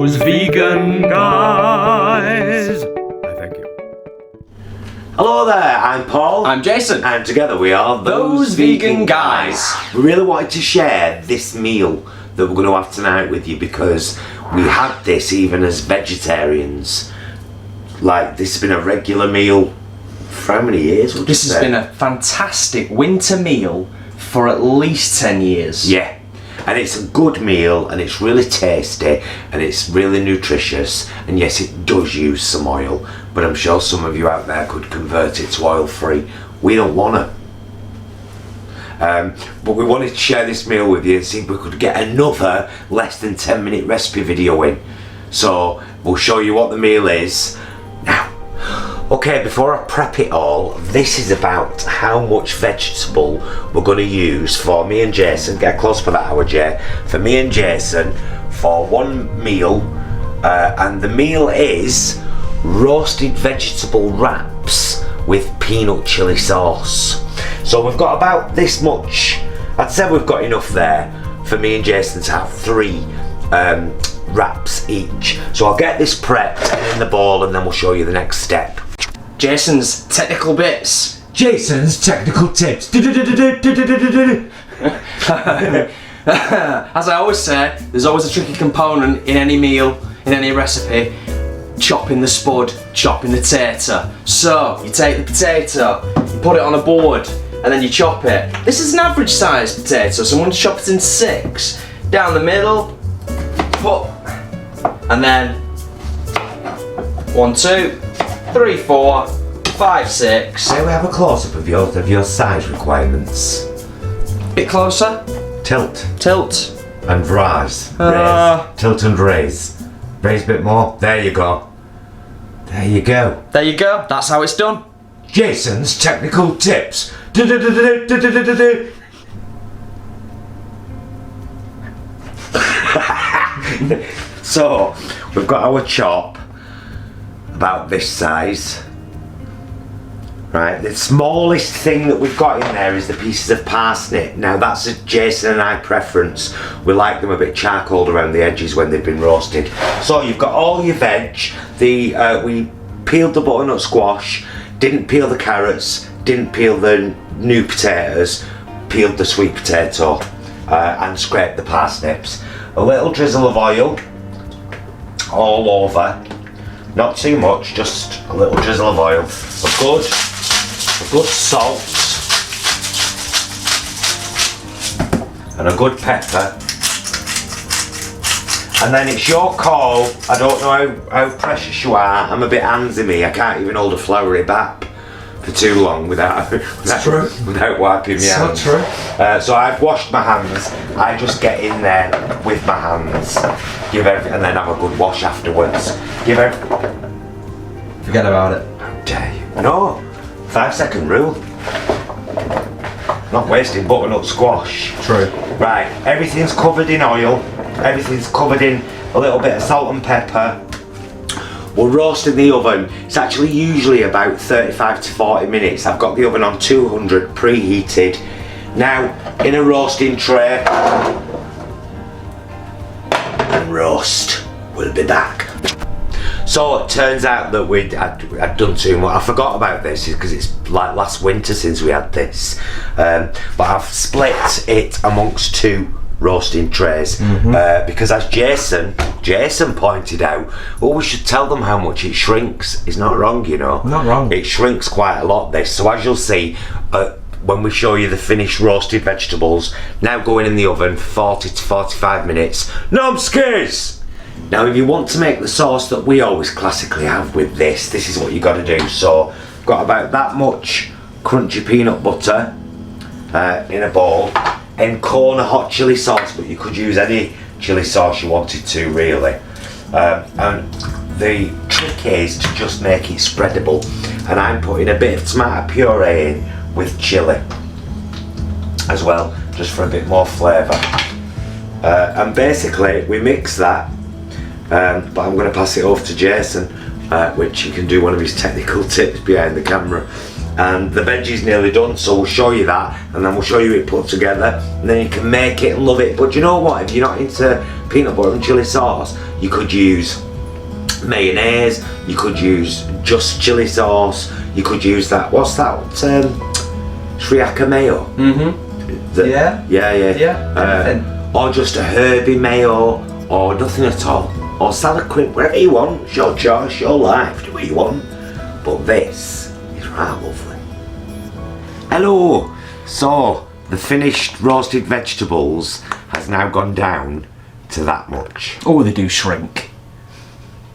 Those vegan guys. Thank you. Hello there, I'm Paul. I'm Jason. And together we are Those Vegan Guys. We really wanted to share this meal that we're going to have tonight with you because we had this even as vegetarians. Like, this has been a regular meal for how many years? This has been a fantastic winter meal for at least 10 years. Yeah. And it's a good meal, and it's really tasty, and it's really nutritious, and yes, it does use some oil, but I'm sure some of you out there could convert it to oil free. We don't want to. But we wanted to share this meal with you and see if we could get another less than 10-minute recipe video in. So we'll show you what the meal is now. Okay, before I prep it all, this is about how much vegetable we're going to use for me and Jason. Get close for that hour, Jay. For me and Jason for one meal, and the meal is roasted vegetable wraps with peanut chilli sauce. So we've got about this much. I'd say we've got enough there for me and Jason to have 3 wraps each. So I'll get this prepped and in the bowl, and then we'll show you the next step. Jason's technical bits. Jason's technical tips. As I always say, there's always a tricky component in any meal, in any recipe. Chopping the spud, chopping the tater. So, you take the potato, you put it on a board, and then you chop it. This is an average sized potato, so I'm going to chop it in 6. Down the middle, put, and then 1, 2, 3, 4, 5, 6. May we have a close-up of your size requirements? Bit closer. Tilt. Tilt. And raise. Raise. Tilt and raise. Raise a bit more. There you go. There you go. There you go. That's how it's done. Jason's technical tips. So, we've got our chop about this size. Right, the smallest thing that we've got in there is the pieces of parsnip. Now that's a Jason and I preference. We like them a bit charcoaled around the edges when they've been roasted. So you've got all your veg. We peeled the butternut squash, didn't peel the carrots, didn't peel the new potatoes, peeled the sweet potato, and scraped the parsnips. A little drizzle of oil all over. Not too much, just a little drizzle of oil. A good salt and a good pepper, and then it's your call. I don't know how precious you are. I'm a bit handsy me. I can't even hold a floury bap for too long without wiping my hands. So true. So I've washed my hands. I just get in there with my hands, give everything, and then have a good wash afterwards. Forget about it. How dare you? No. 5-second rule. Not wasting butternut squash. True. Right, everything's covered in oil. Everything's covered in a little bit of salt and pepper. We'll roast in the oven. It's actually usually about 35 to 40 minutes. I've got the oven on 200 preheated. Now, in a roasting tray, and roast. We'll be back. So it turns out that I'd done too much. I forgot about this because it's like last winter since we had this. But I've split it amongst 2 roasting trays because as Jason pointed out, well, we should tell them how much it shrinks. He's not wrong, you know. Not wrong. It shrinks quite a lot, this. So as you'll see, when we show you the finished roasted vegetables, now going in the oven for 40 to 45 minutes. Numbskis! Now if you want to make the sauce that we always classically have with this is what you got to do. So got about that much crunchy peanut butter in a bowl, and corn hot chili sauce, but you could use any chili sauce you wanted to really. And the trick is to just make it spreadable, and I'm putting a bit of tomato puree in with chili as well, just for a bit more flavour. And basically we mix that. But I'm going to pass it over to Jason, which he can do one of his technical tips behind the camera. and the veggie's nearly done, so we'll show you that, and then we'll show you it put together, and then you can make it and love it. But you know what, if you're not into peanut butter and chili sauce, you could use mayonnaise, you could use just chili sauce, you could use that, what's that, Sriracha mayo? Yeah. Or just a herby mayo, or nothing at all, or salad cream, whatever you want. It's your choice, your life, do what you want. But this is right lovely. Hello. So the finished roasted vegetables has now gone down to that much. Oh, they do shrink.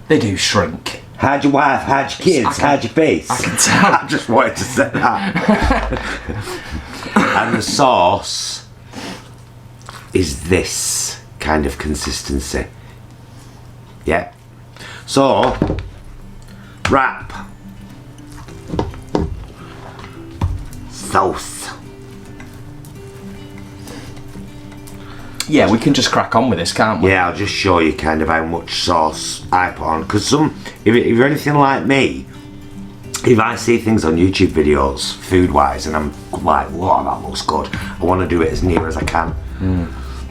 They do shrink. How'd your wife, how'd your kids, how'd your face? I can tell. I just wanted to say that. And the sauce is this kind of consistency. Yeah. So, wrap. Sauce. Yeah, we can just crack on with this, can't we? Yeah, I'll just show you kind of how much sauce I put on. Because if you're anything like me, if I see things on YouTube videos, food-wise, and I'm like, wow, that looks good, I want to do it as near as I can.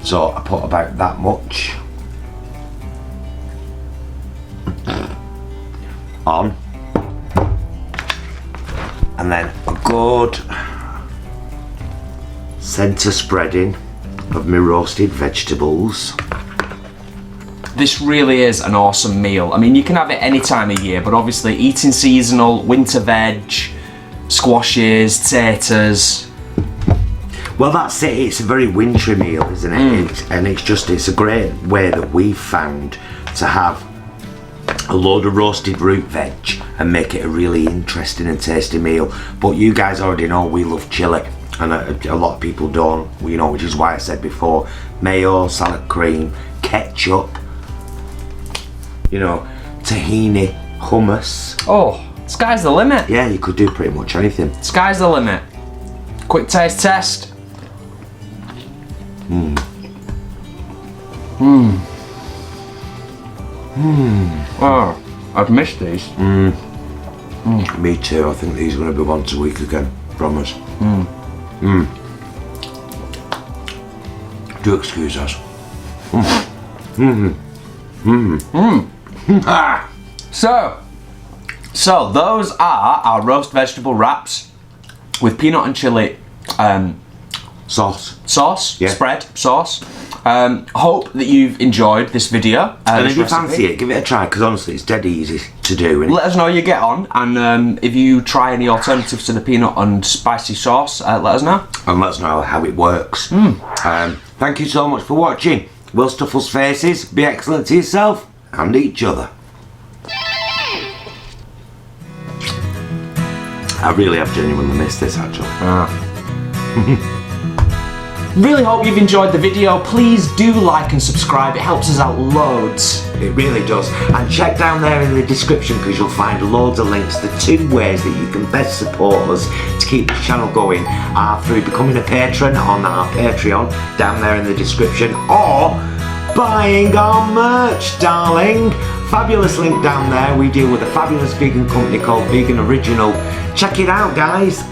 So I put about that much on. And then a good centre spreading of my roasted vegetables. This really is an awesome meal. I mean, you can have it any time of year, but obviously eating seasonal, winter veg, squashes, potatoes. Well, that's it. It's a very wintry meal, isn't it? It's a great way that we've found to have a load of roasted root veg and make it a really interesting and tasty meal. But you guys already know we love chili, and a lot of people don't, you know, which is why I said before, mayo, salad cream, ketchup, you know, tahini, hummus. Oh, sky's the limit. Yeah, you could do pretty much anything. Sky's the limit. Quick taste test. Oh, I've missed these. Me too. I think these are going to be once a week again. Promise. Do excuse us. So those are our roast vegetable wraps with peanut and chili Sauce. sauce, Yeah. spread sauce. Hope that you've enjoyed this video. And this if you recipe. fancy it, give it a try, because honestly, it's dead easy to do. And Let us know how you get on, and if you try any alternatives to the peanut and spicy sauce, let us know. let us know how it works. Thank you so much for watching. Will Stuffle's faces. Be excellent to yourself and each other. I really have genuinely missed this, actually. Really hope you've enjoyed the video. Please do like and subscribe. It helps us out loads. It really does. And check down there in the description, because you'll find loads of links. The 2 ways that you can best support us to keep this channel going are through becoming a patron on our Patreon down there in the description, or buying our merch, darling. Fabulous link down there. We deal with a fabulous vegan company called Vegan Original. Check it out, guys.